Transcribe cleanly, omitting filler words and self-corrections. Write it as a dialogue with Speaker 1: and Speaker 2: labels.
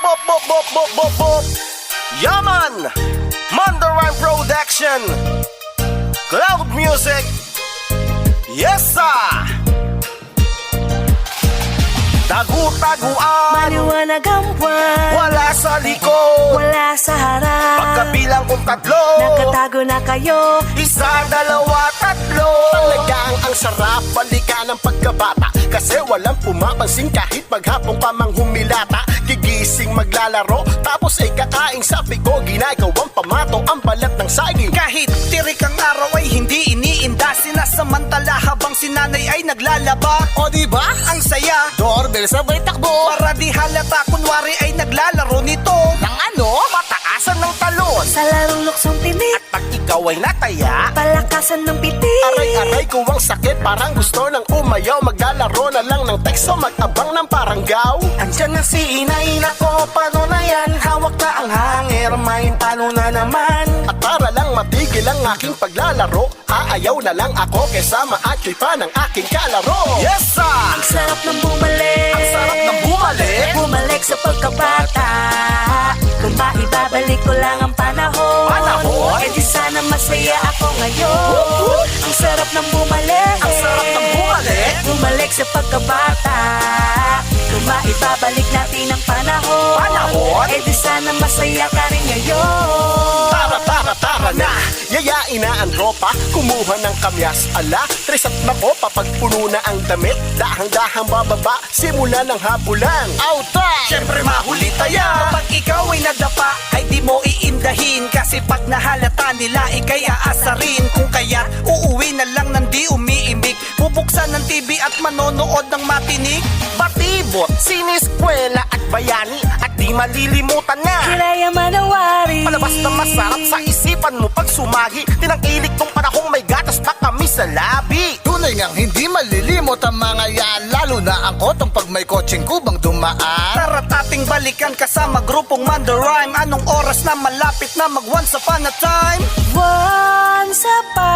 Speaker 1: bop, bop, bop, bop, bop, bop. Yaman, Mandarin Production, Cloud Music. Yes, sir. Tagu-taguan,
Speaker 2: Maliwanag ang buwan,
Speaker 1: wala sa likod.
Speaker 2: wala sa harap.
Speaker 1: Pagkabilang kong tatlo,
Speaker 2: Nakatago na kayo.
Speaker 1: isa, dalawa, tatlo. Talagang ang sarap balikan ng pagkabata, kasi walang pumapansin kahit maghapong pa mang humilata. Gigising maglalaro, tapos ay kakaing sa pigo. Ginagawang pamato ang balat ng saging.
Speaker 3: Kahit tirik ang araw ay hindi iniinda, sinasamantala habang si nanay ay naglalaba.
Speaker 1: O diba?
Speaker 3: Ang saya,
Speaker 1: Doorbell sabay takbo.
Speaker 3: para di halata kunwari ay naglalaro nito.
Speaker 1: Nang ano? Pataasan ng talon.
Speaker 2: Sa larong luksong tinik,
Speaker 1: Pag ikaw ay nataya,
Speaker 2: palakasan ng pitik.
Speaker 1: aray-aray ko ang sakit, parang gusto ng umayaw. Maglalaro na lang ng tekso, mag-abang ng paranggaw. Andyan na si inay, nako, paano na yan? Hawak na ang hanger, may paano na naman? At para lang matigil ang aking paglalaro, aayaw na lang ako kesa maakyoy pa ng aking kalaro. Yes, sir!
Speaker 2: Ang sarap ng bumalik.
Speaker 1: Ang sarap ng bumalik.
Speaker 2: Bumalik sa pagkabata. Kung maibabalik ko lang ang panahon,
Speaker 1: Panahon?
Speaker 2: eh di sana masaya ako ngayon. Ang sarap ng bumalik.
Speaker 1: Ang sarap ng bumalik.
Speaker 2: Bumalik sa pagkabata. Kung maibabalik natin ang panahon,
Speaker 1: Panahon?
Speaker 2: eh di sana masaya ka rin ngayon.
Speaker 1: Tara na, yayain na ang tropa, kumuha ng kamyas. Ala, trisat na ko, papagpuno na ang damit. Dahang-dahang bababa, simula ng habulan. Auta!
Speaker 3: Siyempre mahuli tayo. Kapag ikaw ay nadapa, ay di mo iindahin, kasi pag nahalata nila, ikay aasarin. Kung kaya, uuwi na lang ng di umiimik, bubuksan ng TV at manonood ng matinig.
Speaker 1: Batibot, siniskwela at bayani, at di malilimutan na.
Speaker 2: Kilaya manawari.
Speaker 1: Palabas na masarap sa isipan mo pag sumagi. Tinangkilik tong panahong may gatas pa kami sa labi.
Speaker 4: Tunay ngang hindi malilimot ang mga yan, lalo na ang kotong pag may kotseng kubang dumaan.
Speaker 3: Tara't ating balikan kasama grupong Mandarime. Anong oras na malapit na mag once upon a time?
Speaker 2: Once upon